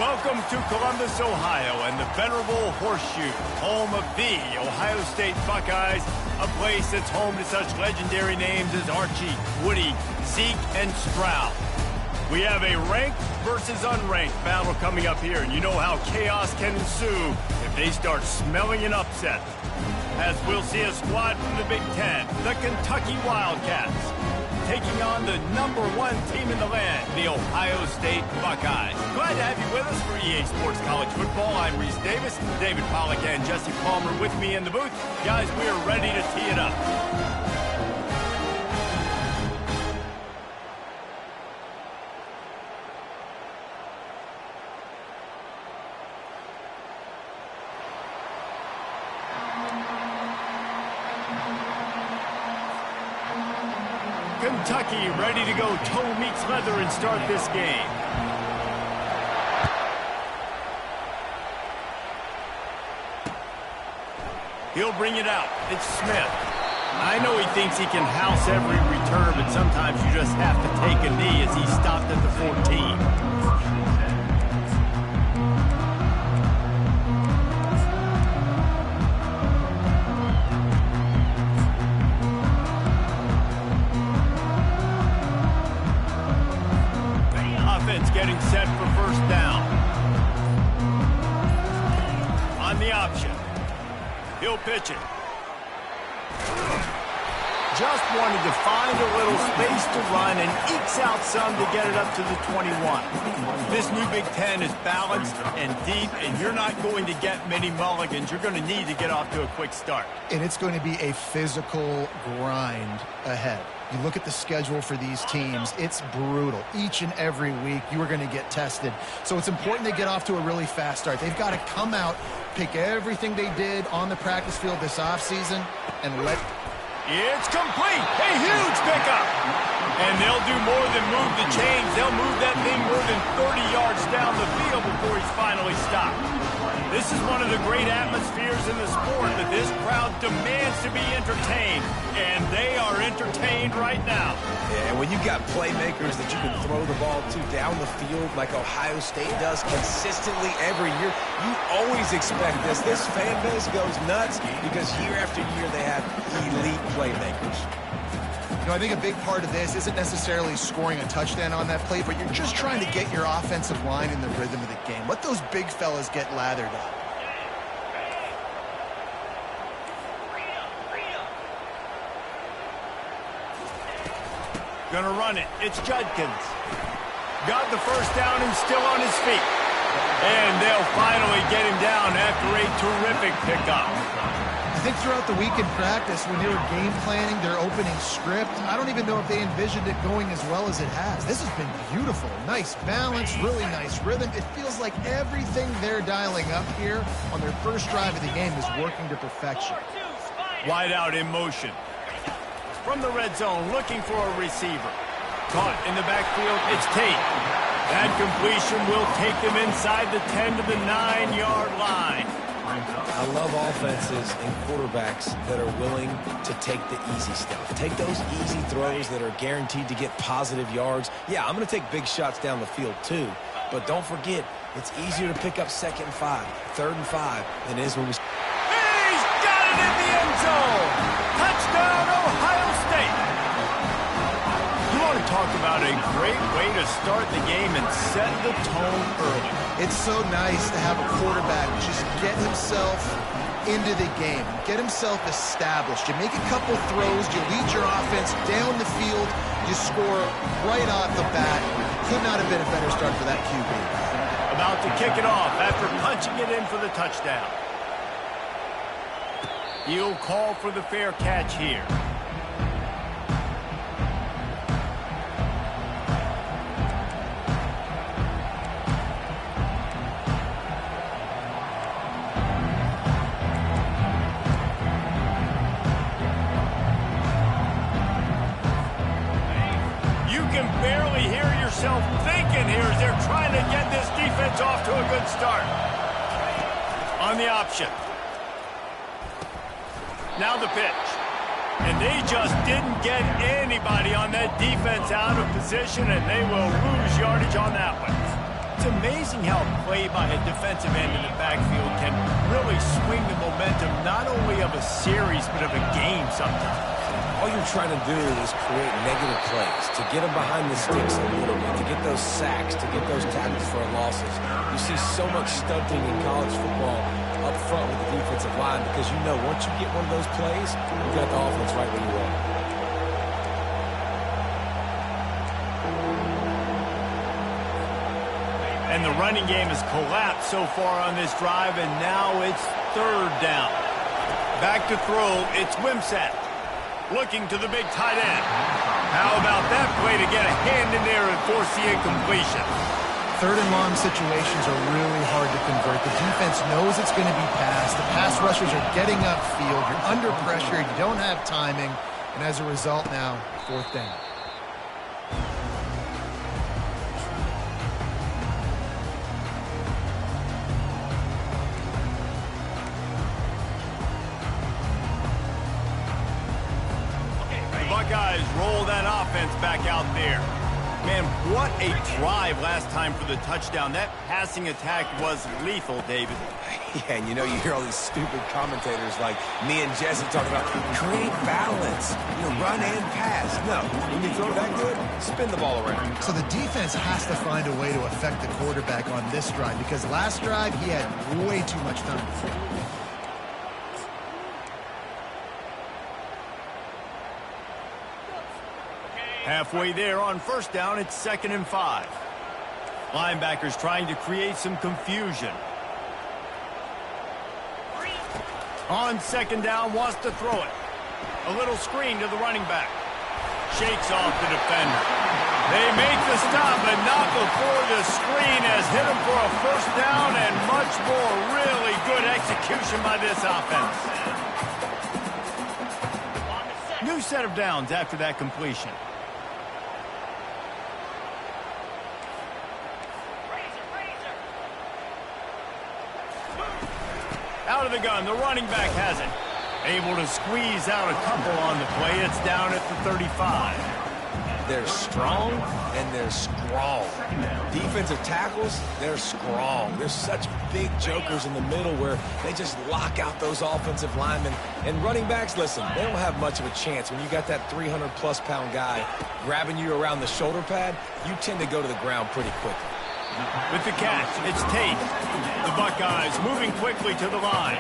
Welcome to Columbus, Ohio, and the venerable Horseshoe, home of the Ohio State Buckeyes, a place that's home to such legendary names as Archie, Woody, Zeke, and Stroud. We have a ranked versus unranked battle coming up here, and you know how chaos can ensue if they start smelling an upset. As we'll see a squad from the Big Ten, the Kentucky Wildcats, taking on the #1 team in the land, the Ohio State Buckeyes. Glad to have you with us for EA Sports College Football. I'm Reese Davis, David Pollack and Jesse Palmer with me in the booth. Guys, we are ready to tee it up. Kentucky ready to go toe meets leather and start this game. He'll bring it out. It's Smith. I know he thinks he can house every return, but sometimes you just have to take a knee as he stopped at the 14. Getting set for first down. On the option. He'll pitch it. Just wanted to find a little space to run and ekes out some to get it up to the 21. This new Big Ten is balanced and deep, and you're not going to get many mulligans. You're going to need to get off to a quick start. And it's going to be a physical grind ahead. You look at the schedule for these teams, it's brutal. Each and every week, you are going to get tested. So it's important they get off to a really fast start. They've got to come out, pick everything they did on the practice field this offseason, and let... It's complete! A huge pickup! And they'll do more than move the chains. They'll move that thing more than 30 yards down the field before he's finally stopped. This is one of the great atmospheres in the sport that this crowd demands to be entertained, and they are entertained right now. Yeah, and when you've got playmakers that you can throw the ball to down the field like Ohio State does consistently every year, you always expect this. This fan base goes nuts because year after year they have elite playmakers. You know, I think a big part of this isn't necessarily scoring a touchdown on that play, but you're just trying to get your offensive line in the rhythm of the game. Let those big fellas get lathered up. Gonna run it. It's Judkins. Got the first down and still on his feet. And they'll finally get him down after a terrific pickup. I think throughout the week in practice, when they were game planning their opening script, I don't even know if they envisioned it going as well as it has. This has been beautiful. Nice balance, really nice rhythm. It feels like everything they're dialing up here on their first drive of the game is working to perfection. Wide out in motion. From the red zone, looking for a receiver. Caught in the backfield, it's Tate. That completion will take them inside the 10 to the 9-yard line. I love offenses and quarterbacks that are willing to take the easy stuff. Take those easy throws that are guaranteed to get positive yards. Yeah, I'm going to take big shots down the field too, but don't forget, it's easier to pick up 2nd and 5, 3rd and 5 than it is when we... He's got it in the end zone! Touchdown, Ohio State! You want to talk about a great way to start the game and set the tone early. It's so nice to have a quarterback just get himself into the game, get himself established. You make a couple throws, you lead your offense down the field, you score right off the bat. Could not have been a better start for that QB. About to kick it off after punching it in for the touchdown. He'll call for the fair catch here. Barely hear yourself thinking here as they're trying to get this defense off to a good start. On the option. Now the pitch. And they just didn't get anybody on that defense out of position, and they will lose yardage on that one. It's amazing how play by a defensive end in the backfield can really swing the momentum not only of a series but of a game sometimes. All you're trying to do is create negative plays, to get them behind the sticks a little bit, to get those sacks, to get those tackles for losses. You see so much stunting in college football up front with the defensive line because you know once you get one of those plays, you got the offense right where you want. And the running game has collapsed so far on this drive, and now it's third down. Back to throw, it's Wimsatt. Looking to the big tight end. How about that play to get a hand in there and force the incompletion? Third and long situations are really hard to convert. The defense knows it's going to be passed. The pass rushers are getting upfield. You're under pressure. You don't have timing. And as a result now, fourth down. Buckeyes roll that offense back out there. Man, what a drive last time for the touchdown. That passing attack was lethal, David. Yeah, and you know, you hear all these stupid commentators like me and Jesse talking about create balance, run and pass. No, when you throw that good, spin the ball around. So the defense has to find a way to affect the quarterback on this drive because last drive he had way too much time. Halfway there on first down, it's 2nd and 5. Linebackers trying to create some confusion. On 2nd down, wants to throw it. A little screen to the running back. Shakes off the defender. They make the stop, and not before the screen has hit him for a first down and much more. Really good execution by this offense. New set of downs after that completion. Out of the gun, the running back has it. Able to squeeze out a couple on the play. It's down at the 35. They're strong and they're strong. Defensive tackles, they're strong. They're such big jokers in the middle where they just lock out those offensive linemen. And running backs, listen, they don't have much of a chance. When you got that 300-plus pound guy grabbing you around the shoulder pad, you tend to go to the ground pretty quickly. With the catch, it's Tate. The Buckeyes moving quickly to the line.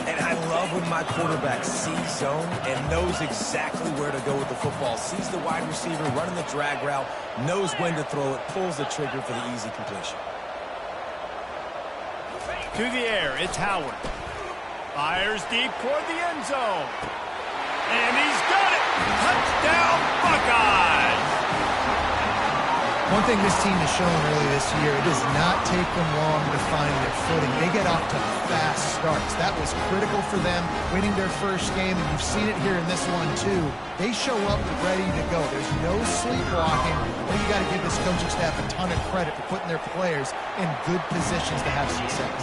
And I love when my quarterback sees zone and knows exactly where to go with the football. Sees the wide receiver running the drag route, knows when to throw it, pulls the trigger for the easy completion. To the air, it's Howard. Fires deep toward the end zone. And he's got it! Touchdown, Buckeyes! One thing this team has shown early this year, it does not take them long to find their footing. They get off to fast starts. That was critical for them, winning their first game, and you've seen it here in this one too. They show up ready to go. There's no sleepwalking. Well, you got to give this coaching staff a ton of credit for putting their players in good positions to have success.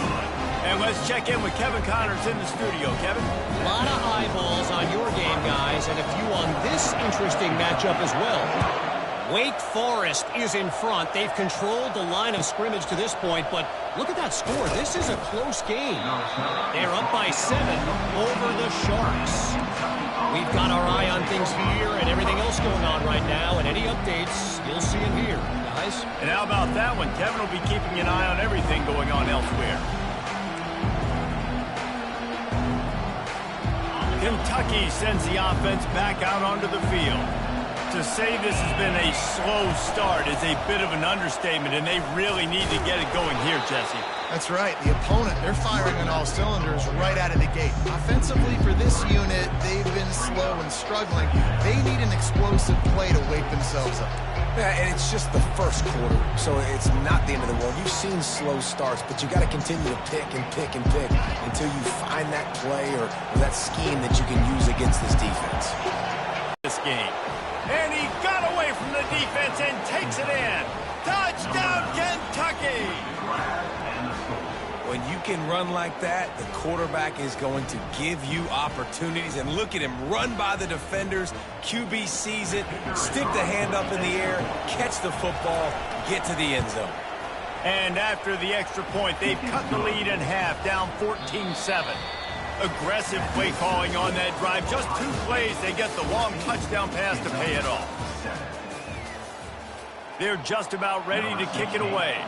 And let's check in with Kevin Connors in the studio. Kevin? A lot of eyeballs on your game, guys, and a few on this interesting matchup as well. Wake Forest is in front. They've controlled the line of scrimmage to this point, but look at that score. This is a close game. They're up by 7 over the Sharks. We've got our eye on things here and everything else going on right now, and any updates, you'll see them here, guys. And how about that one? Kevin will be keeping an eye on everything going on elsewhere. Kentucky sends the offense back out onto the field. To say this has been a slow start is a bit of an understatement, and they really need to get it going here, Jesse. That's right. The opponent, they're firing on all cylinders right out of the gate. Offensively, for this unit, they've been slow and struggling. They need an explosive play to wake themselves up. Yeah, and it's just the first quarter, so it's not the end of the world. You've seen slow starts, but you got to continue to pick and pick and pick until you find that play or that scheme that you can use against this defense. This game. And he got away from the defense and takes it in. Touchdown, Kentucky! When you can run like that, the quarterback is going to give you opportunities. And look at him run by the defenders. QB sees it, stick the hand up in the air, catch the football, get to the end zone. And after the extra point, they've cut the lead in half, down 14-7. Aggressive play calling on that drive. Just 2 plays, they get the long touchdown pass to pay it off. They're just about ready to kick it away.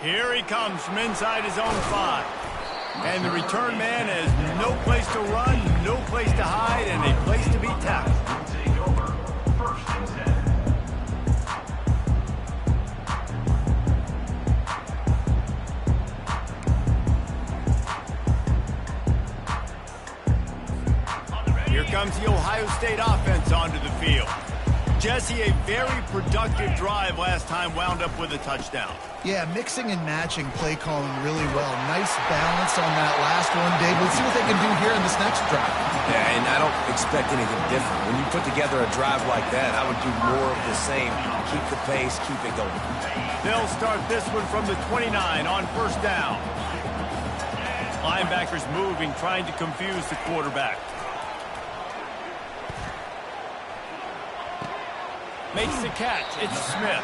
Here he comes from inside his own 5. And the return man has no place to run, no place to hide, and a place to be tackled. Here comes the Ohio State offense onto the field. Jesse, a very productive drive last time wound up with a touchdown. Yeah, mixing and matching play calling really well. Nice balance on that last one, Dave. Let's see what they can do here in this next drive. Yeah, and I don't expect anything different. When you put together a drive like that, I would do more of the same. Keep the pace, keep it going. They'll start this one from the 29 on first down. Linebackers moving, trying to confuse the quarterback. Makes the catch. It's Smith.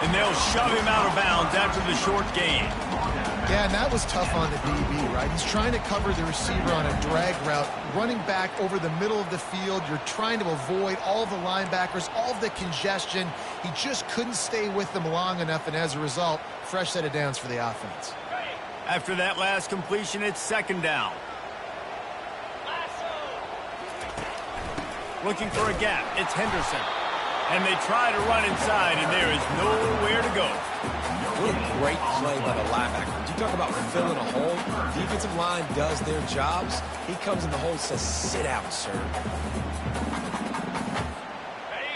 And they'll shove him out of bounds after the short gain. Yeah, and that was tough on the DB, right? He's trying to cover the receiver on a drag route, running back over the middle of the field. You're trying to avoid all the linebackers, all of the congestion. He just couldn't stay with them long enough, and as a result, fresh set of downs for the offense. After that last completion, it's second down. Looking for a gap. It's Henderson. And they try to run inside, and there is nowhere to go. What a great play by the linebacker. When you talk about filling a hole, defensive line does their jobs. He comes in the hole and says, sit out, sir.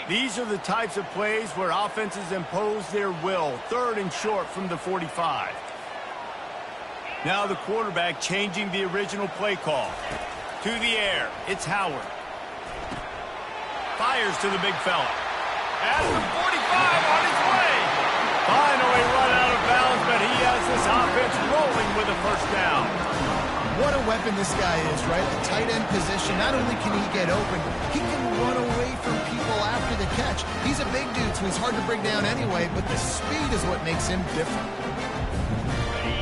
These are the types of plays where offenses impose their will. 3rd and short from the 45. Now the quarterback changing the original play call. To the air, it's Howard. Fires to the big fella. At the 45 on his way. Finally run out of bounds, but he has this offense rolling with a first down. What a weapon this guy is, right? The tight end position, not only can he get open, he can run away from people after the catch. He's a big dude, so he's hard to bring down anyway, but the speed is what makes him different.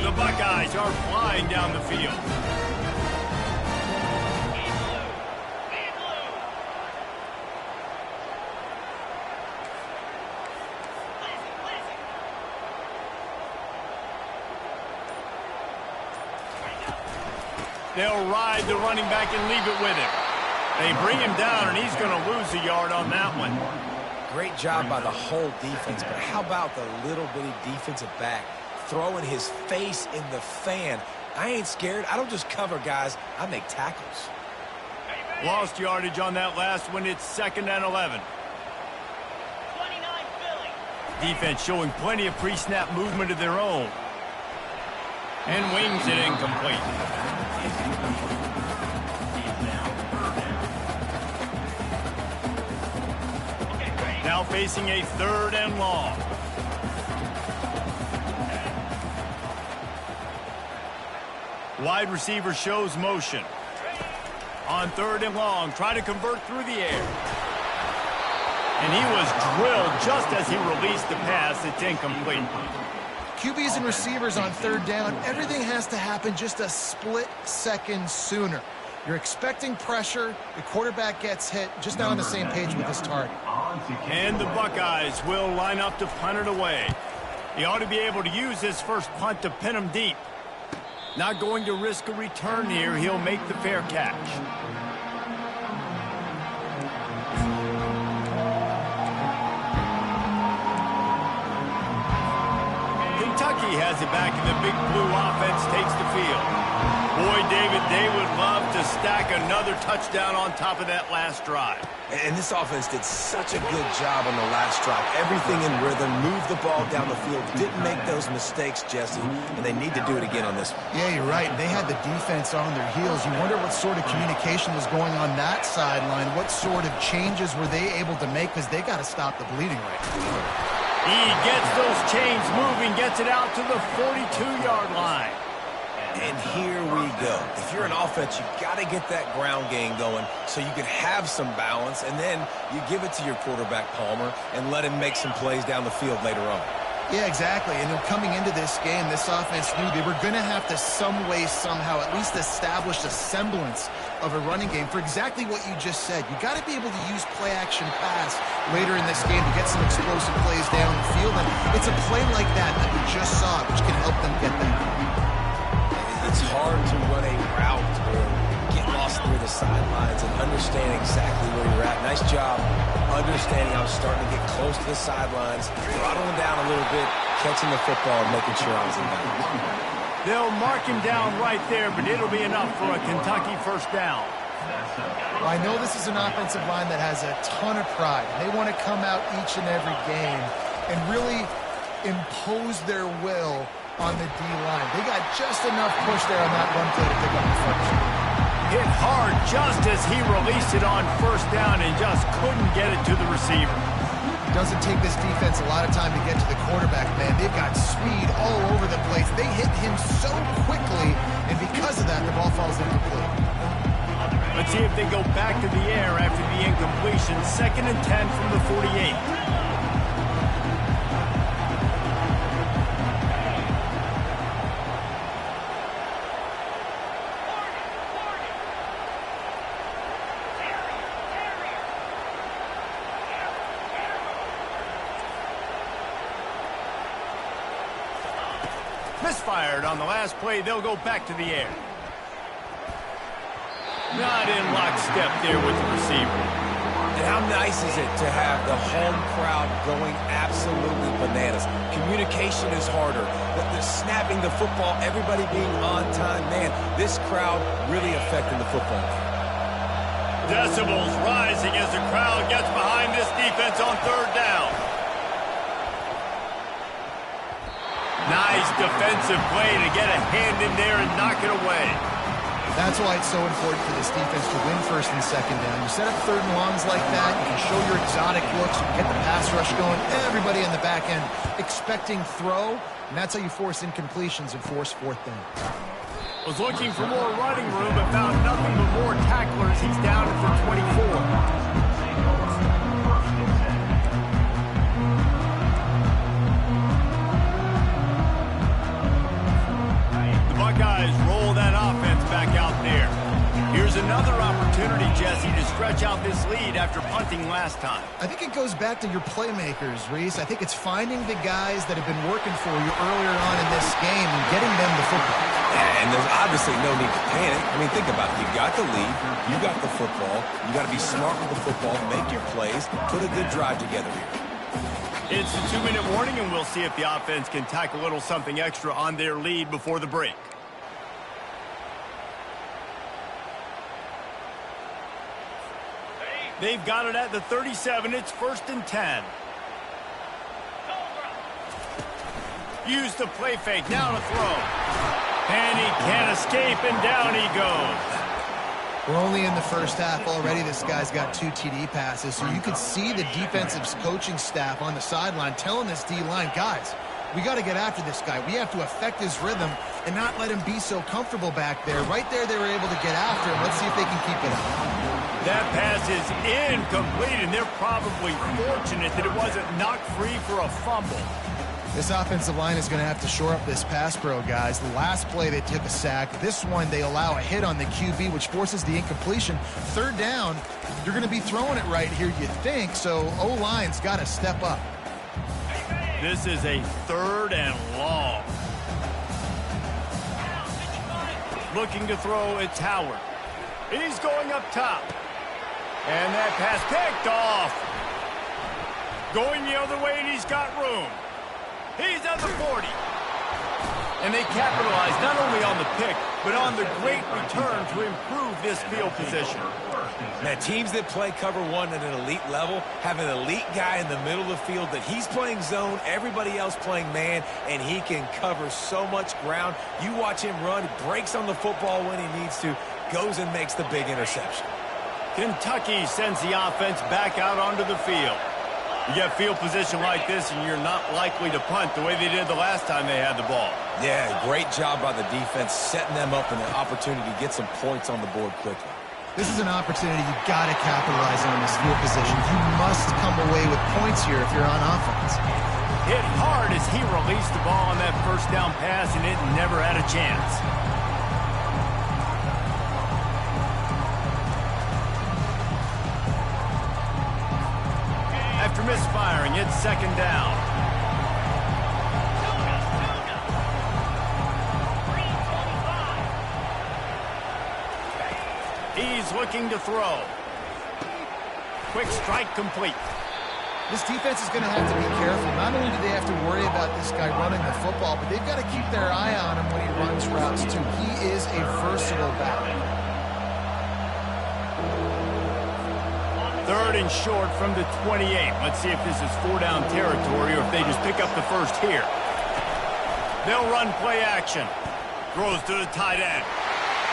The Buckeyes are flying down the field. They'll ride the running back and leave it with him. They bring him down, and he's going to lose a yard on that one. Great job by the whole defense, but how about the little bitty defensive back throwing his face in the fan? I ain't scared. I don't just cover guys. I make tackles. Lost yardage on that last one. It's 2nd and 11. 29 Philly. Defense showing plenty of pre-snap movement of their own. And wings it incomplete. Now facing a 3rd and long. Wide receiver shows motion. On 3rd and long, try to convert through the air. And he was drilled just as he released the pass. It's incomplete. QBs and receivers on 3rd down, everything has to happen just a split second sooner. You're expecting pressure, the quarterback gets hit, just not on the same page with his target. And the Buckeyes will line up to punt it away. He ought to be able to use his first punt to pin him deep. Not going to risk a return here. He'll make the fair catch. Kentucky has it back, and the Big Blue offense takes the field. Boy, David, they would love to stack another touchdown on top of that last drive. And this offense did such a good job on the last drive. Everything in rhythm, moved the ball down the field, didn't make those mistakes, Jesse, and they need to do it again on this one. Yeah, you're right. They had the defense on their heels. You wonder what sort of communication was going on that sideline. What sort of changes were they able to make, because they got to stop the bleeding right now. He gets those chains moving, gets it out to the 42-yard line. And here we go. If you're an offense, you got to get that ground game going so you can have some balance, and then you give it to your quarterback, Palmer, and let him make some plays down the field later on. Yeah, exactly. And coming into this game, this offense knew they were going to have to some way, somehow, at least establish a semblance of a running game for exactly what you just said. You got to be able to use play-action pass later in this game to get some explosive plays down the field. And it's a play like that that we just saw, which can help them get that. It's hard to run a route or get lost near the sidelines and understand exactly where you're at. Nice job understanding I was starting to get close to the sidelines, throttling down a little bit, catching the football, and making sure I was in bounds. They'll mark him down right there, but it'll be enough for a Kentucky first down. Well, I know this is an offensive line that has a ton of pride. They want to come out each and every game and really impose their will on the D-line. They got just enough push there on that run play to pick up the first. Hit hard just as he released it on first down and just couldn't get it to the receiver. It doesn't take this defense a lot of time to get to the quarterback, man. They've got speed all over the place. They hit him so quickly, and because of that, the ball falls incomplete. Let's see if they go back to the air after the incompletion. 2nd and 10 from the 48. Misfired on the last play. They'll go back to the air. Not in lockstep there with the receiver. And how nice is it to have the home crowd going absolutely bananas? Communication is harder. The snapping the football, everybody being on time. Man, this crowd really affecting the football game. Decibels rising as the crowd gets behind this defense on 3rd down. Nice defensive play to get a hand in there and knock it away. That's why it's so important for this defense to win 1st and 2nd down. You set up 3rd and longs like that, you can show your exotic looks, you can get the pass rush going, everybody in the back end expecting throw, and that's how you force incompletions and force 4th down. Was looking for more running room, but found nothing but more tacklers. He's down at the 24. Buckeyes roll that offense back out there. Here's another opportunity, Jesse, to stretch out this lead after punting last time. I think it goes back to your playmakers, Reese. I think it's finding the guys that have been working for you earlier on in this game and getting them the football. And there's obviously no need to panic. I mean, think about it. You got the lead. You got the football. You got to be smart with the football, make your plays, put a good drive together here. It's the 2-minute warning, and we'll see if the offense can tack a little something extra on their lead before the break. They've got it at the 37. It's 1st and 10. Use the play fake. Now to throw. And he can't escape, and down he goes. We're only in the first half already. This guy's got 2 TD passes, so you could see the defensive coaching staff on the sideline telling this D-line, guys, we got to get after this guy. We have to affect his rhythm and not let him be so comfortable back there. Right there, they were able to get after him. Let's see if they can keep it up. That pass is incomplete, and they're probably fortunate that it wasn't knocked free for a fumble. This offensive line is going to have to shore up this pass pro, guys. The last play, they took a sack. This one, they allow a hit on the QB, which forces the incompletion. 3rd down, you're going to be throwing it right here, you think, so O-line's got to step up. This is a 3rd and long. Looking to throw, it's Howard. He's going up top. And that pass picked off. Going the other way, and he's got room. He's at the 40. And they capitalize not only on the pick, but on the great return to improve this field position. Now, teams that play cover 1 at an elite level have an elite guy in the middle of the field that he's playing zone, everybody else playing man, and he can cover so much ground. You watch him run, breaks on the football when he needs to, goes and makes the big interception. Kentucky sends the offense back out onto the field. You get field position like this, and you're not likely to punt the way they did the last time they had the ball. Yeah, great job by the defense, setting them up and an opportunity to get some points on the board quickly. This is an opportunity you've got to capitalize on this field position. You must come away with points here if you're on offense. Hit hard as he released the ball on that first down pass, and it never had a chance. After misfiring, it's second down. He's looking to throw. Quick strike complete. This defense is going to have to be careful. Not only do they have to worry about this guy running the football, but they've got to keep their eye on him when he runs routes, too. He is a versatile back. Third and short from the 28. Let's see if this is 4-down territory or if they just pick up the first here. They'll run play action. Throws to the tight end.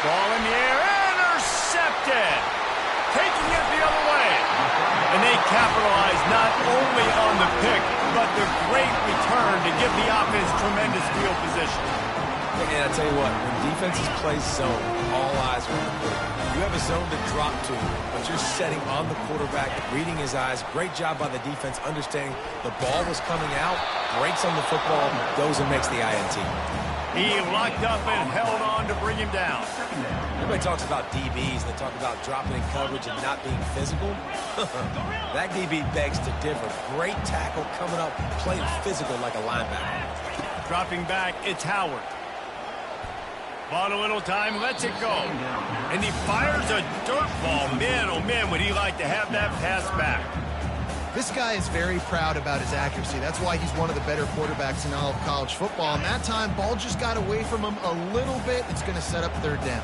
Ball in the air. Intercepted. Taking it the other way. And they capitalize not only on the pick, but the great return to give the offense tremendous field position. And I tell you what, when defenses play zone, all eyes are on the quarterback. You have a zone to drop to, but you're setting on the quarterback, reading his eyes. Great job by the defense, understanding the ball was coming out, breaks on the football, goes and makes the INT. He locked up and held on to bring him down. Everybody talks about DBs. They talk about dropping in coverage and not being physical. That DB begs to differ. Great tackle coming up, playing physical like a linebacker. Dropping back, it's Howard. Bought a little time, lets it go. And he fires a dirt ball. Man, oh man, would he like to have that pass back. This guy is very proud about his accuracy. That's why he's one of the better quarterbacks in all of college football. And that time, ball just got away from him a little bit. It's going to set up third down.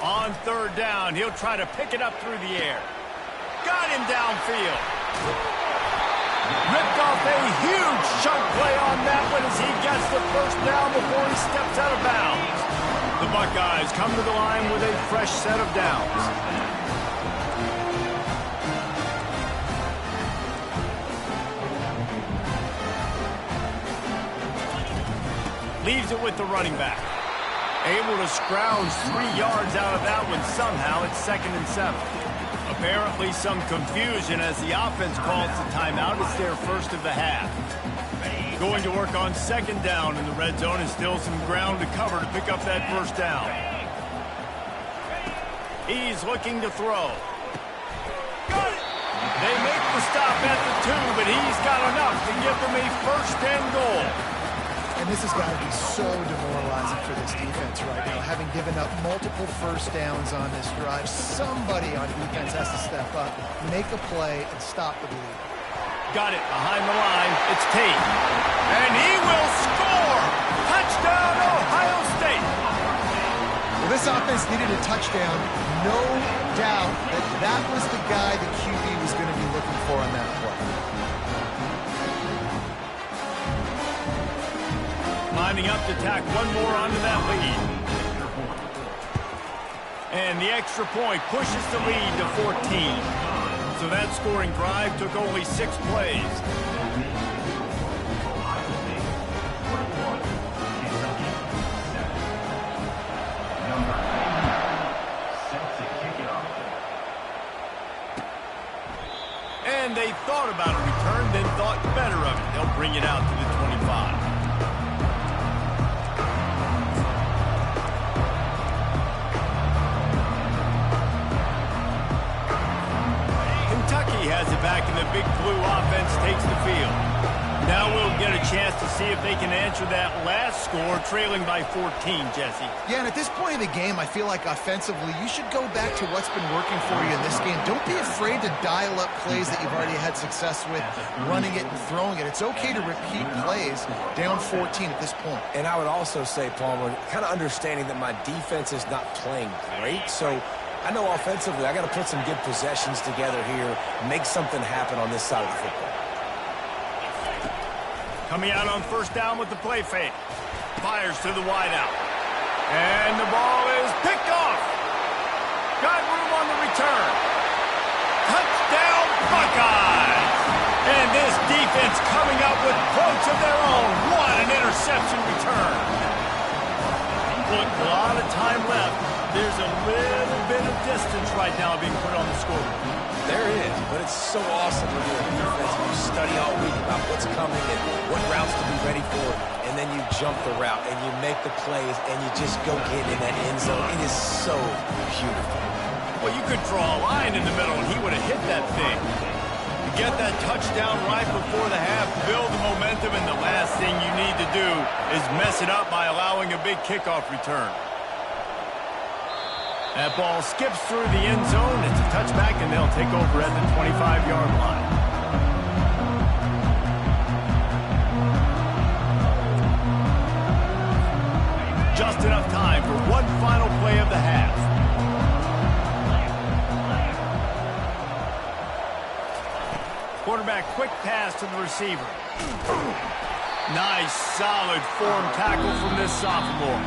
On third down, he'll try to pick it up through the air. Got him downfield. Ripped off a huge chunk play on that one as he gets the first down before he steps out of bounds. The Buckeyes come to the line with a fresh set of downs. Leaves it with the running back. Able to scrounge 3 yards out of that one somehow. It's 2nd and 7. Apparently some confusion as the offense calls the timeout. It's their first of the half. Going to work on 2nd down in the red zone and still some ground to cover to pick up that first down. He's looking to throw. Got it! They make the stop at the 2, but he's got enough to give them a first and goal. And this has got to be so demoralizing for this defense right now. Having given up multiple first downs on this drive, somebody on defense has to step up, make a play, and stop the bleed. Got it behind the line. It's Tate. And he will score! Touchdown, Ohio State! Well, this offense needed a touchdown. No doubt that that was the guy the QB was going to be looking for on that play. Lining up to tack one more onto that lead. And the extra point pushes the lead to 14. So that scoring drive took only 6 plays. And they thought about a return, then thought better of it. They'll bring it out to the 25. Has it back, and the big blue offense takes the field. Now we'll get a chance to see if they can answer that last score, trailing by 14, Jesse. Yeah, and at this point in the game, I feel like offensively, you should go back to what's been working for you in this game. Don't be afraid to dial up plays that you've already had success with, running it and throwing it. It's okay to repeat plays down 14 at this point. And I would also say, Palmer, kind of understanding that my defense is not playing great, so I know offensively I got to put some good possessions together here, make something happen on this side of the football. Coming out on first down with the play fake. Fires to the wideout. And the ball is picked off. Got room on the return. Touchdown Buckeyes! And this defense coming up with points of their own. What an interception return. Look, a lot of time left. There's a little bit of distance right now being put on the scoreboard. There is, but it's so awesome when you're a defense and you study all week about what's coming and what routes to be ready for, and then you jump the route and you make the plays and you just go get in that end zone. It is so beautiful. Well, you could draw a line in the middle and he would have hit that thing. You get that touchdown right before the half, build the momentum, and the last thing you need to do is mess it up by allowing a big kickoff return. That ball skips through the end zone. It's a touchback, and they'll take over at the 25-yard line. Just enough time for one final play of the half. Quarterback quick pass to the receiver. Nice, solid form tackle from this sophomore.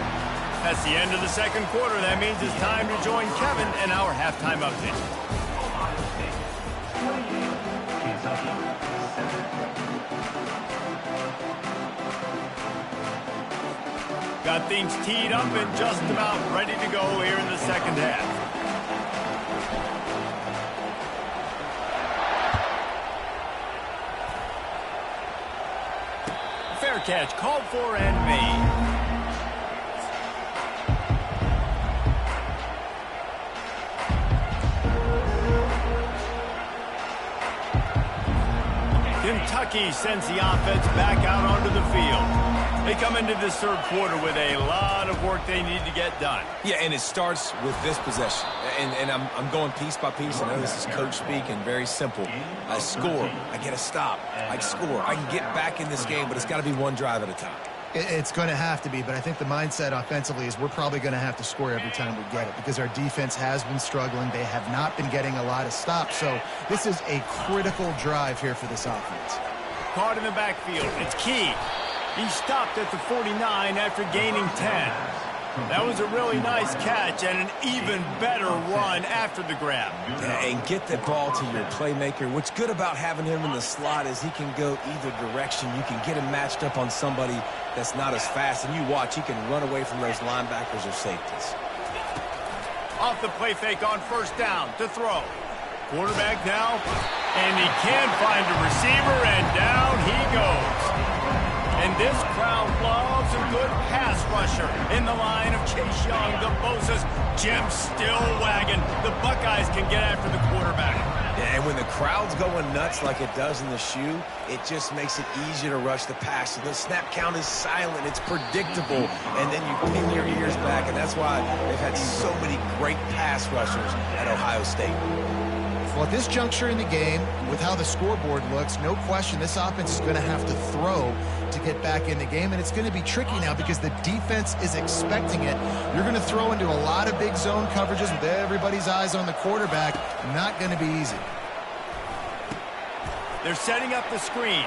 That's the end of the second quarter. That means it's time to join Kevin and our halftime update. Got things teed up and just about ready to go here in the second half. Fair catch called for and made. Kentucky sends the offense back out onto the field. They come into this third quarter with a lot of work they need to get done. Yeah, and it starts with this possession. And I'm going piece by piece. I know this is coach speak and very simple. I score. I get a stop. I score. I can get back in this game, but it's got to be one drive at a time. It's going to have to be, but I think the mindset offensively is we're probably going to have to score every time we get it because our defense has been struggling. They have not been getting a lot of stops, so this is a critical drive here for this offense. Caught in the backfield. It's Key. He stopped at the 49 after gaining 10. That was a really nice catch and an even better run after the grab. And get the ball to your playmaker. What's good about having him in the slot is he can go either direction. You can get him matched up on somebody that's not as fast, and you watch, he can run away from those linebackers or safeties. Off the play fake on first down to throw. Quarterback now, and he can't find a receiver, and down he goes. And this crowd loves a good pass rusher in the line of Chase Young, the Bosa's, Jim still wagging. The Buckeyes can get after the quarterback. Yeah, and when the crowd's going nuts like it does in the shoe, it just makes it easier to rush the pass. So the snap count is silent. It's predictable. And then you pin your ears back, and that's why they've had so many great pass rushers at Ohio State. Well, at this juncture in the game, with how the scoreboard looks, no question this offense is going to have to throw to get back in the game, and it's going to be tricky now because the defense is expecting it. You're going to throw into a lot of big zone coverages with everybody's eyes on the quarterback. Not going to be easy. They're setting up the screen.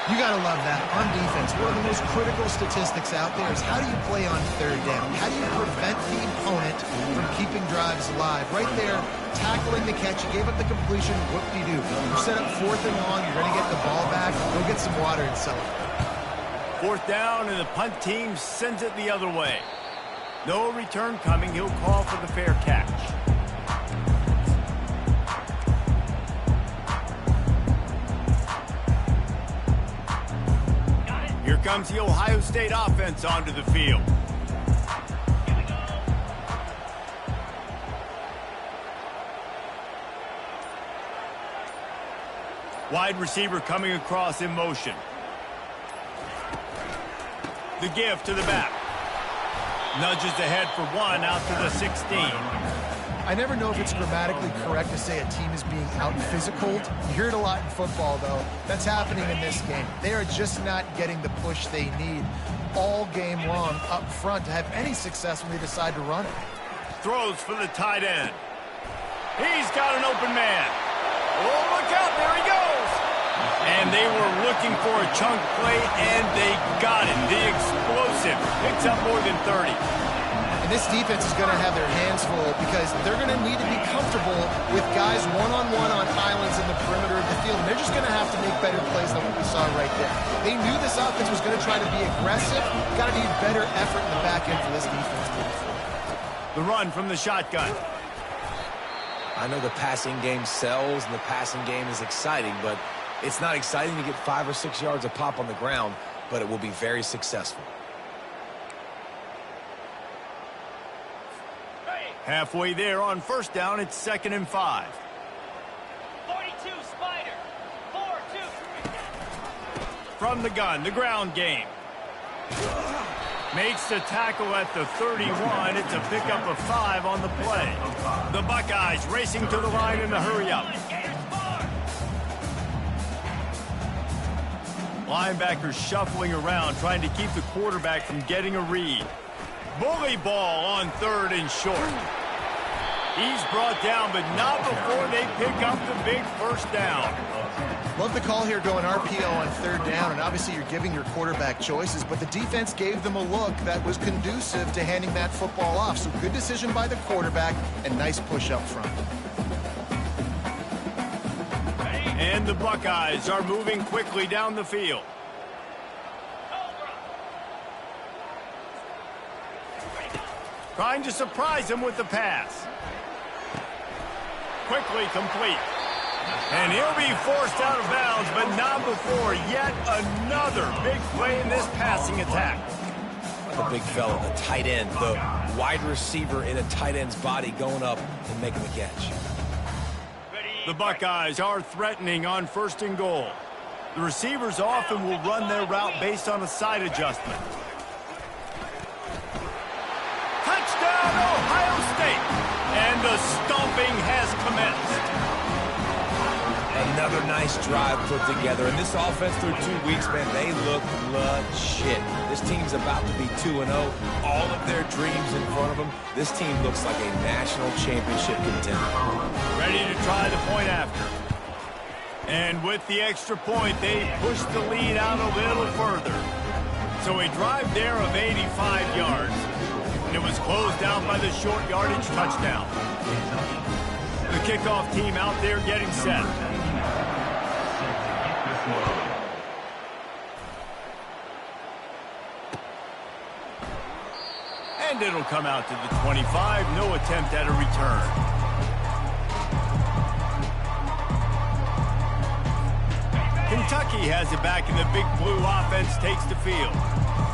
You got to love that. On defense, one of the most critical statistics out there is how do you play on third down? How do you prevent the opponent from keeping drives alive? Right there, tackling the catch. You gave up the completion. What do? You set up fourth and long. You're going to get the ball back. Go get some water and celebrate. Fourth down, and the punt team sends it the other way. No return coming. He'll call for the fair catch. Here comes the Ohio State offense onto the field. Wide receiver coming across in motion. The give to the back. Nudges ahead for one out to the 16. I never know if it's grammatically correct to say a team is being out-physicaled. You hear it a lot in football, though. That's happening in this game. They are just not getting the push they need all game long up front to have any success when they decide to run it. Throws for the tight end. He's got an open man. Oh, look out. There he goes. And they were looking for a chunk play, and they got it. The explosive picks up more than 30. And this defense is going to have their hands full because they're going to need to be comfortable with guys one-on-one on islands in the perimeter of the field. And they're just going to have to make better plays than what we saw right there. They knew this offense was going to try to be aggressive. Got to need better effort in the back end for this defense moving forward. The run from the shotgun. I know the passing game sells and the passing game is exciting, but it's not exciting to get 5 or 6 yards a pop on the ground, but it will be very successful. Halfway there on first down, it's 2nd and 5. 42 Spider. 4-2. From the gun, the ground game. Makes the tackle at the 31. It's a pickup of 5 on the play. The Buckeyes racing to the line in a hurry-up. Linebackers shuffling around, trying to keep the quarterback from getting a read. Bully ball on 3rd and short. He's brought down, but not before they pick up the big first down. Love the call here going RPO on 3rd down, and obviously you're giving your quarterback choices, but the defense gave them a look that was conducive to handing that football off. So good decision by the quarterback and nice push up front. And the Buckeyes are moving quickly down the field. Trying to surprise him with the pass. Quickly complete. And he'll be forced out of bounds, but not before yet another big play in this passing attack. The big fella, the tight end, the wide receiver in a tight end's body going up and making the catch. The Buckeyes are threatening on 1st and goal. The receivers often will run their route based on a side adjustment. Touchdown, Ohio State! And the stomping has commenced. Another nice drive put together. And this offense through 2 weeks, man, they look legit. This team's about to be 2-0. All of their dreams in front of them. This team looks like a national championship contender. Ready to try the point after. And with the extra point, they push the lead out a little further. So a drive there of 85 yards. And it was closed out by the short yardage touchdown. The kickoff team out there getting set. And it'll come out to the 25. No attempt at a return. Kentucky has it back, and the Big Blue offense takes the field.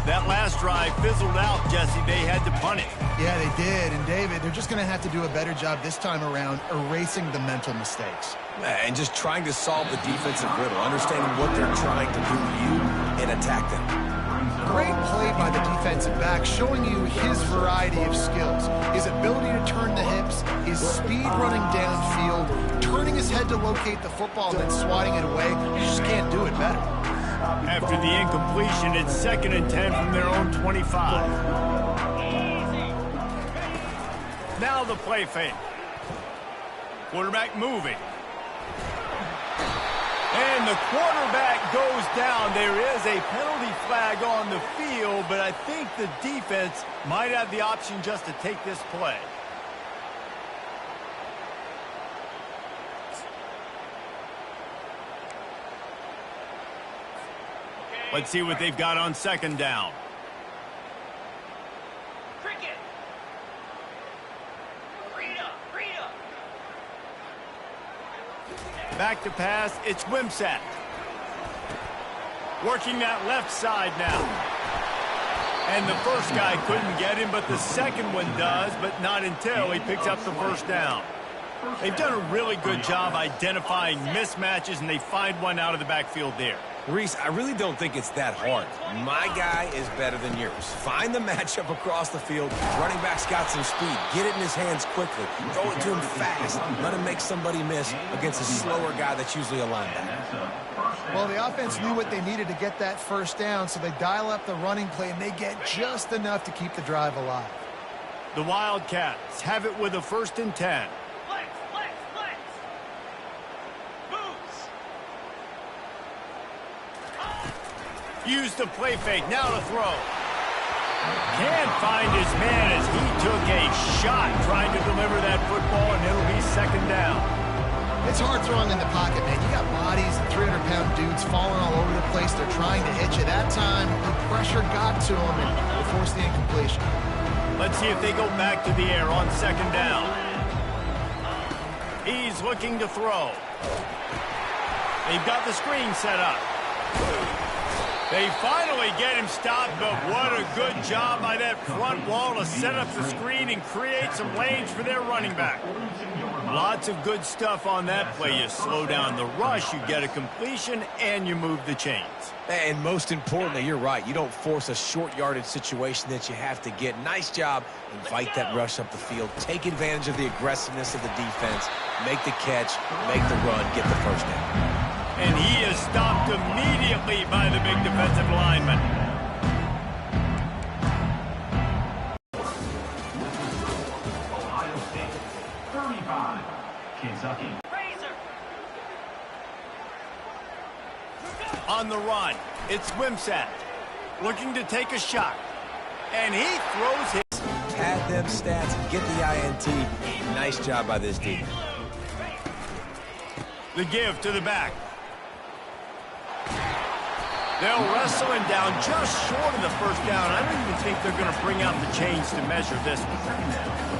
That last drive fizzled out, Jesse. They had to punt it. Yeah, they did. And, David, they're just going to have to do a better job this time around erasing the mental mistakes. And just trying to solve the defensive riddle, understanding what they're trying to do to you and attack them. Great play by the defensive back, showing you his variety of skills. His ability to turn the hips, his speed running downfield, turning his head to locate the football and then swatting it away. You just can't do it better. After the incompletion, it's 2nd and 10 from their own 25. Now the play fake. Quarterback moving. And the quarterback goes down. There is a penalty flag on the field, but I think the defense might have the option just to take this play. Let's see what they've got on 2nd down. Cricket. Rita. Back to pass, it's Wimsatt. Working that left side now. And the first guy couldn't get him, but the second one does, but not until he picks up the first down. They've done a really good job identifying mismatches, and they find one out of the backfield there. Reese, I really don't think it's that hard. My guy is better than yours. Find the matchup across the field. Running back's got some speed. Get it in his hands quickly. Throw it to him fast. Let him make somebody miss against a slower guy that's usually a linebacker. Well, the offense knew what they needed to get that first down, so they dial up the running play, and they get just enough to keep the drive alive. The Wildcats have it with a 1st and 10. Flex. Boots. Use the play fake, now to throw. Can't find his man as he took a shot trying to deliver that football, and it'll be second down. It's hard throwing in the pocket, man. You got bodies, 300-pound dudes falling all over the place. They're trying to hit you. That time, the pressure got to him and they forced the incompletion. Let's see if they go back to the air on second down. He's looking to throw. They've got the screen set up. They finally get him stopped, but what a good job by that front wall to set up the screen and create some lanes for their running back. Lots of good stuff on that play. You slow down the rush, you get a completion, and you move the chains. And most importantly, you're right. You don't force a short yardage situation that you have to get. Nice job. Invite that rush up the field. Take advantage of the aggressiveness of the defense. Make the catch, make the run, get the first down. And he is stopped immediately by the big defensive lineman. Ohio State, 35, Kentucky. Razor. On the run, it's Wimsatt looking to take a shot. And he throws his... Pad them stats, get the INT. Nice job by this defense. The give to the back. They'll wrestle him down just short of the first down. I don't even think they're going to bring out the chains to measure this one.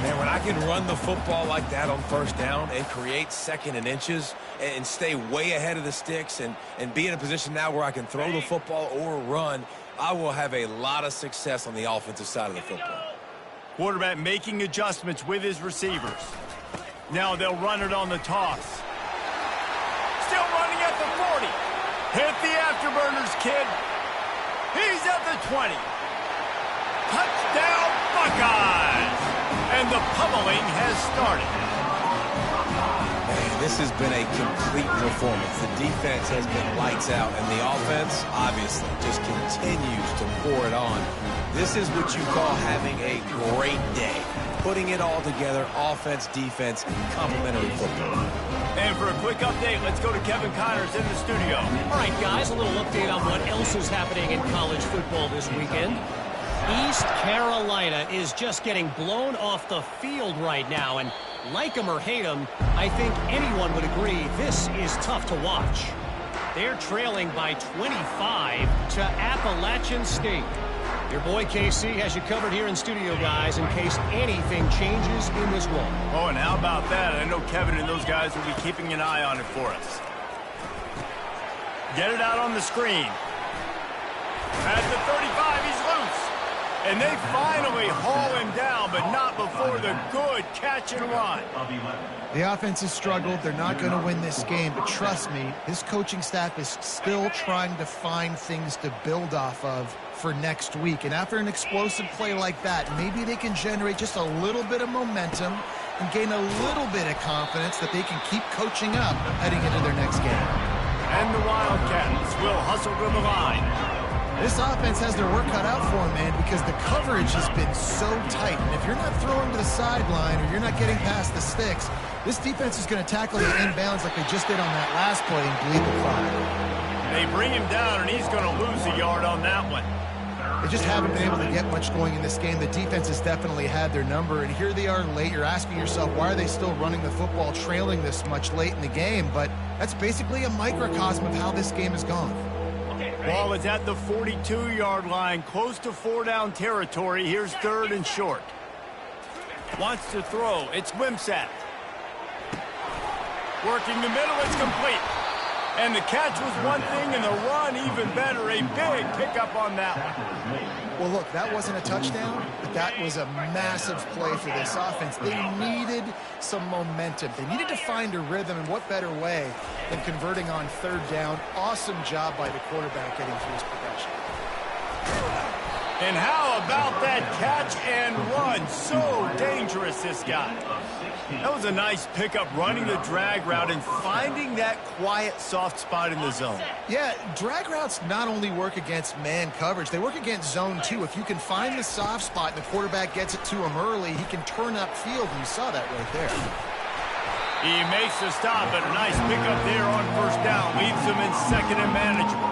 Man, when I can run the football like that on first down and create second and inches and stay way ahead of the sticks and be in a position now where I can throw the football or run, I will have a lot of success on the offensive side of the football. Quarterback making adjustments with his receivers. Now they'll run it on the toss. Still running at the 40. Hit the afterburners, kid. He's at the 20. Touchdown, Buckeyes! And the pummeling has started. Man, this has been a complete performance. The defense has been lights out, and the offense, obviously, just continues to pour it on. This is what you call having a great day. Putting it all together, offense, defense, complementary football. And for a quick update, let's go to Kevin Connors in the studio. All right, guys, a little update on what else is happening in college football this weekend. East Carolina is just getting blown off the field right now, and like them or hate them, I think anyone would agree this is tough to watch. They're trailing by 25 to Appalachian State. Your boy KC has you covered here in studio, guys, in case anything changes in this one. Oh, and how about that? I know Kevin and those guys will be keeping an eye on it for us. Get it out on the screen. At the 35, he's loose. And they finally haul him down, but not before the good catch and run. The offense has struggled. They're not going to win this game, but trust me, his coaching staff is still trying to find things to build off of for next week. And after an explosive play like that, maybe they can generate just a little bit of momentum and gain a little bit of confidence that they can keep coaching up heading into their next game. And the Wildcats will hustle to the line. This offense has their work cut out for them, man, because the coverage has been so tight. And if you're not throwing to the sideline or you're not getting past the sticks, this defense is going to tackle you inbounds like they just did on that last play and bleed the clock. They bring him down, and he's going to lose a yard on that one. They just haven't been able to get much going in this game. The defense has definitely had their number, and here they are late. You're asking yourself, why are they still running the football, trailing this much late in the game? But that's basically a microcosm of how this game has gone. Ball is at the 42-yard line, close to four-down territory. Here's third and short. Wants to throw. It's Wimsatt. Working the middle, it's complete. And the catch was one thing, and the run even better. A big pickup on that one. Well, look, that wasn't a touchdown, but that was a massive play for this offense. They needed some momentum. They needed to find a rhythm, and what better way than converting on third down. Awesome job by the quarterback getting through his progression. And how about that catch and run? So dangerous, this guy. That was a nice pickup, running the drag route and finding that quiet, soft spot in the zone. Yeah, drag routes not only work against man coverage, they work against zone too. If you can find the soft spot and the quarterback gets it to him early, he can turn upfield, and you saw that right there. He makes the stop, but a nice pickup there on first down. Leaves him in second and manageable.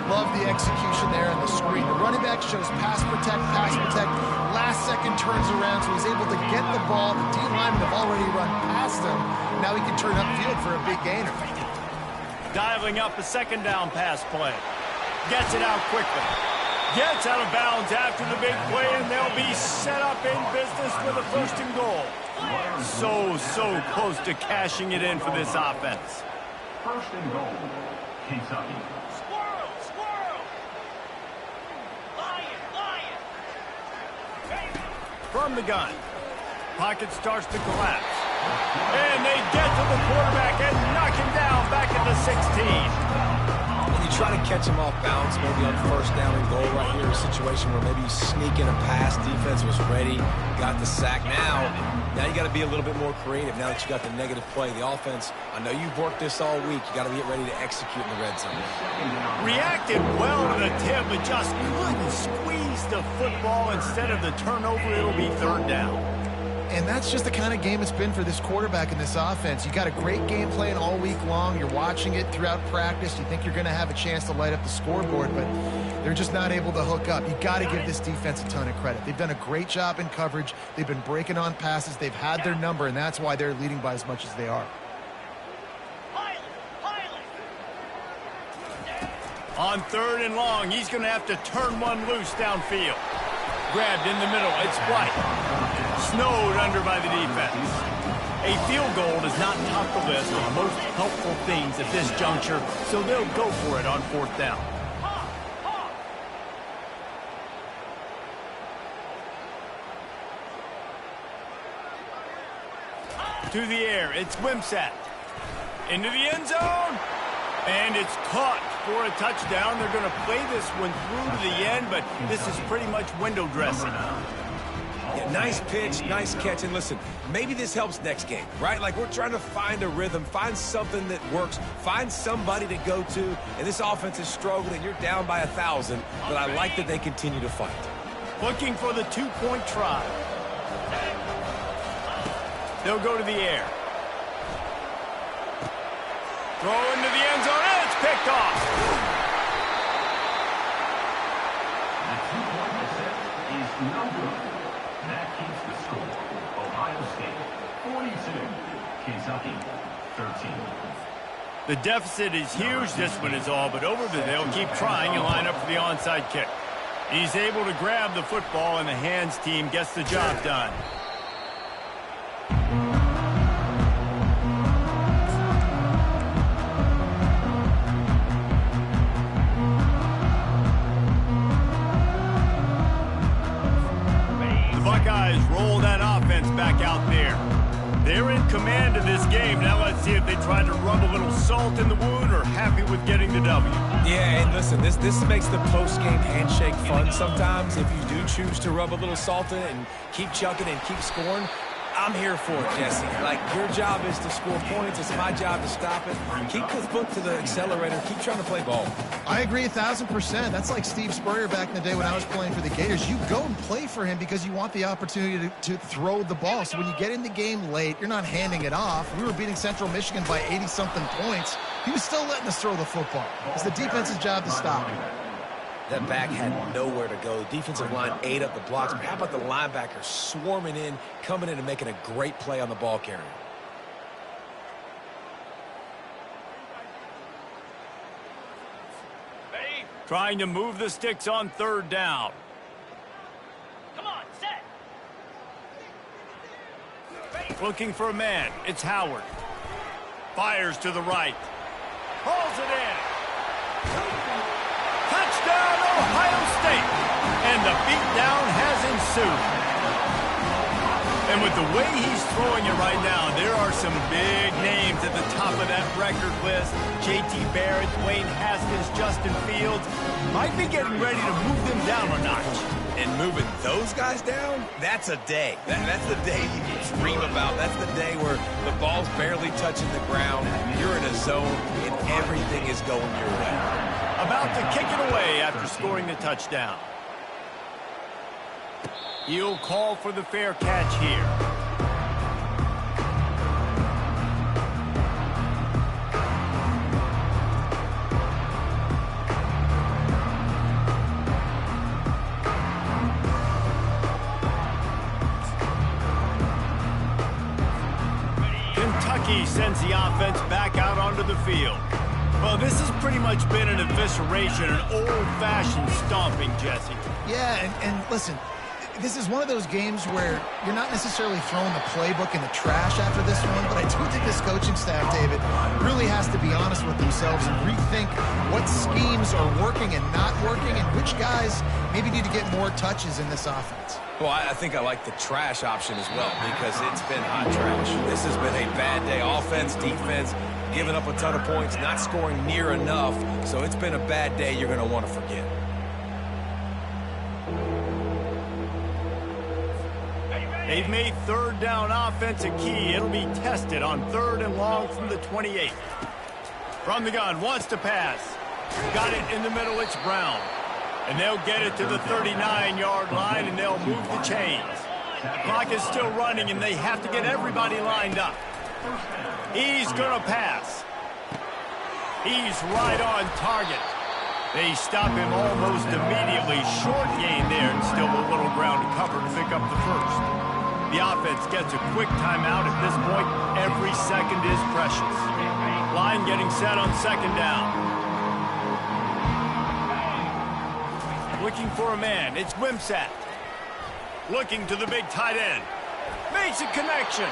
Love the execution there on the screen. The running back shows pass protect, last second turns around, so he's able to get the ball. The D linemen have already run past him. Now he can turn upfield for a big gainer. Dialing up a second down pass play. Gets it out quickly. Gets out of bounds after the big play, and they'll be set up in business with a 1st and goal. So close to cashing it in for this offense. 1st and goal, Kentucky. Squirrel, squirrel. Lion, lion. From the gun. Pocket starts to collapse. And they get to the quarterback and knock him down back at the 16. You try to catch him off balance, maybe on 1st down and goal right here, a situation where maybe you sneak in a pass, defense was ready, got the sack. Now you got to be a little bit more creative now that you got the negative play. The offense, I know you've worked this all week. You got to get ready to execute in the red zone. Reacted well to the tip, but just couldn't squeeze the football. Instead of the turnover, it'll be 3rd down. And that's just the kind of game it's been for this quarterback in this offense. You got a great game plan all week long. You're watching it throughout practice. You think you're going to have a chance to light up the scoreboard, but they're just not able to hook up. You got to give this defense a ton of credit. They've done a great job in coverage. They've been breaking on passes. They've had their number, and that's why they're leading by as much as they are. On 3rd and long, he's going to have to turn one loose downfield. Grabbed in the middle. It's White. Snowed under by the defense. A field goal does not top the list of most helpful things at this juncture, so they'll go for it on 4th down. To the air, it's Wimsatt. Into the end zone. And it's caught for a touchdown. They're going to play this one through to the end, but this is pretty much window dressing. Yeah, nice pitch, nice catch. And listen, maybe this helps next game, right? Like, we're trying to find a rhythm, find something that works, find somebody to go to. And this offense is struggling. You're down by 1,000, but I like that they continue to fight. Looking for the 2-point try. They'll go to the air. Throw into the end zone, and it's picked off. The 2-point attempt is no good. That keeps the score. Ohio State 42, Kentucky 13. The deficit is huge. This one is all but over, but they'll keep trying and line up for the onside kick. He's able to grab the football, and the hands team gets the job done. Buckeyes roll that offense back out there. They're in command of this game. Now let's see if they try to rub a little salt in the wound or happy with getting the W. Yeah, and listen, this makes the post-game handshake fun sometimes. If you do choose to rub a little salt in it and keep chucking and keep scoring, I'm here for it, Jesse. Like, your job is to score points. It's my job to stop it. Keep the foot to the accelerator. Keep trying to play ball. I agree 1,000%. That's like Steve Spurrier back in the day when I was playing for the Gators. You go and play for him because you want the opportunity to throw the ball. So when you get in the game late, you're not handing it off. We were beating Central Michigan by 80-something points. He was still letting us throw the football. It's the defense's job to stop him. That back had nowhere to go. The defensive line ate up the blocks. But how about the linebacker swarming in, coming in and making a great play on the ball carrier? Ready? Trying to move the sticks on 3rd down. Come on, set. Looking for a man. It's Howard. Fires to the right. Hauls it in. Touchdown, Ohio State. And the beatdown has ensued. And with the way he's throwing it right now, there are some big names at the top of that record list. J.T. Barrett, Dwayne Haskins, Justin Fields. Might be getting ready to move them down a notch. And moving those guys down, that's a day. That's the day you dream about. That's the day where the ball's barely touching the ground. You're in a zone, and everything is going your way. About to kick it away after scoring the touchdown. He'll call for the fair catch here. Kentucky sends the offense back out onto the field. Well, this has pretty much been an evisceration, an old-fashioned stomping, Jesse. Yeah, and listen, this is one of those games where you're not necessarily throwing the playbook in the trash after this one, but I do think this coaching staff, David, really has to be honest with themselves and rethink what schemes are working and not working and which guys maybe need to get more touches in this offense. Well, I think I like the trash option as well because it's been hot trash. This has been a bad day. Offense, defense, giving up a ton of points, not scoring near enough. So it's been a bad day you're going to want to forget. They've made third down offense a key. It'll be tested on 3rd and long from the 28. From the gun, wants to pass. Got it in the middle, it's Brown. And they'll get it to the 39-yard line, and they'll move the chains. The clock is still running, and they have to get everybody lined up. He's going to pass. He's right on target. They stop him almost immediately. Short gain there, and still a little ground to cover to pick up the first. The offense gets a quick timeout at this point. Every second is precious. Line getting set on 2nd down. Looking for a man. It's Wimsatt. Looking to the big tight end. Makes a connection.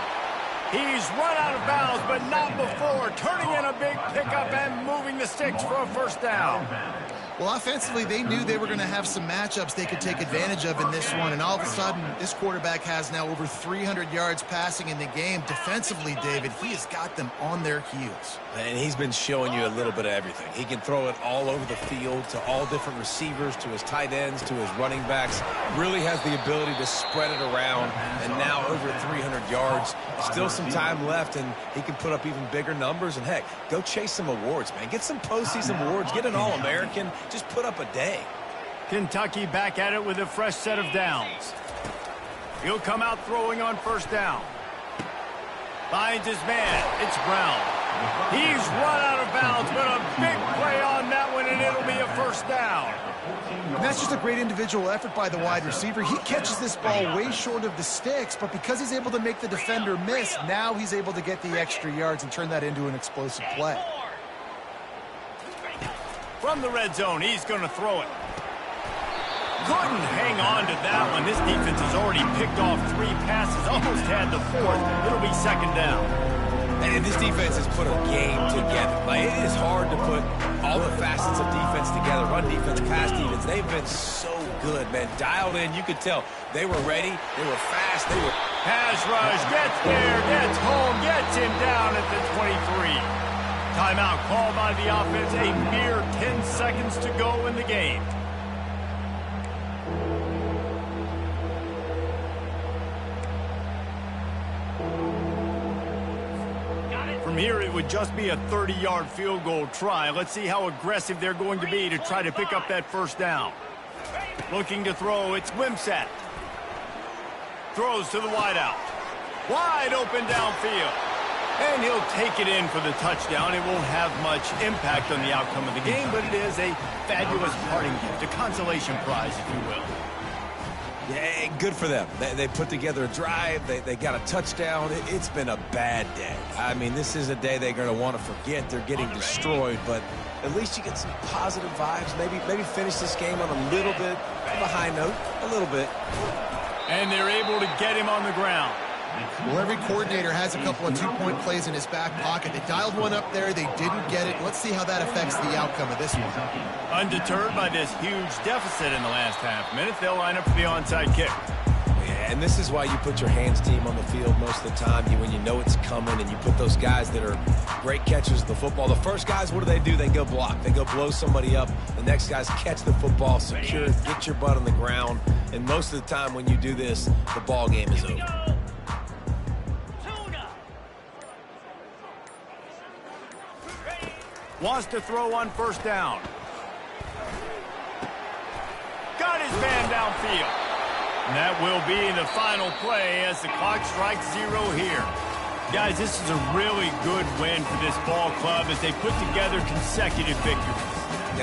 He's run out of bounds, but not before. Turning in a big pickup and moving the sticks for a first down. Well, offensively, they knew they were going to have some matchups they could take advantage of in this one, and all of a sudden, this quarterback has now over 300 yards passing in the game. Defensively, David, he has got them on their heels. And he's been showing you a little bit of everything. He can throw it all over the field to all different receivers, to his tight ends, to his running backs. Really has the ability to spread it around, and now over 300 yards. Still some time left, and he can put up even bigger numbers. And, heck, go chase some awards, man. Get some postseason awards. Get an All-American. Just put up a day. Kentucky back at it with a fresh set of downs. He'll come out throwing on 1st down. Finds his man. It's Brown. He's run out of bounds, but a big play on that one, and it'll be a 1st down. And that's just a great individual effort by the wide receiver. He catches this ball way short of the sticks, but because he's able to make the defender miss, now he's able to get the extra yards and turn that into an explosive play. From the red zone, he's going to throw it. Couldn't hang on to that one. This defense has already picked off 3 passes, almost had the 4th. It'll be 2nd down. And this defense has put a game together. Like, it is hard to put all the facets of defense together. Run defense, pass defense. They've been so good, man. Dialed in. You could tell they were ready. They were fast. They were... Pass rush. Gets there. Gets home. Gets him down at the 23. Timeout called by the offense. A mere 10 seconds to go in the game. From here, it would just be a 30-yard field goal try. Let's see how aggressive they're going to be to try to pick up that 1st down. Looking to throw, it's Wimsatt. Throws to the wideout. Wide open downfield. And he'll take it in for the touchdown. It won't have much impact on the outcome of the game, but it is a fabulous parting gift, a consolation prize, if you will. Yeah, good for them. They put together a drive. They got a touchdown. It's been a bad day. I mean, this is a day they're going to want to forget. They're getting destroyed, but at least you get some positive vibes. Maybe finish this game on a little bit of a high note, a little bit. And they're able to get him on the ground. Well, every coordinator has a couple of 2-point plays in his back pocket. They dialed one up there. They didn't get it. Let's see how that affects the outcome of this one. Undeterred by this huge deficit in the last half minute, they'll line up for the onside kick. Yeah, and this is why you put your hands team on the field most of the time. When you know it's coming, and you put those guys that are great catchers of the football. The first guys, what do? They go block. They go blow somebody up. The next guys catch the football, secure it, get your butt on the ground. And most of the time when you do this, the ball game is over. Wants to throw on 1st down. Got his man downfield. And that will be the final play as the clock strikes 0 here. Guys, this is a really good win for this ball club as they put together consecutive victories.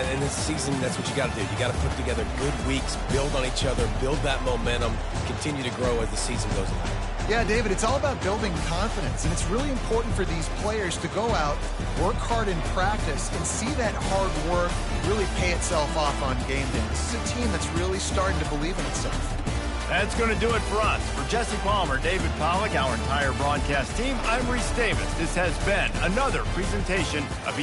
And in this season, that's what you got to do. You got to put together good weeks, build on each other, build that momentum, continue to grow as the season goes on. Yeah, David, it's all about building confidence, and it's really important for these players to go out, work hard in practice, and see that hard work really pay itself off on game day. This is a team that's really starting to believe in itself. That's going to do it for us. For Jesse Palmer, David Pollack, our entire broadcast team, I'm Reese Davis. This has been another presentation of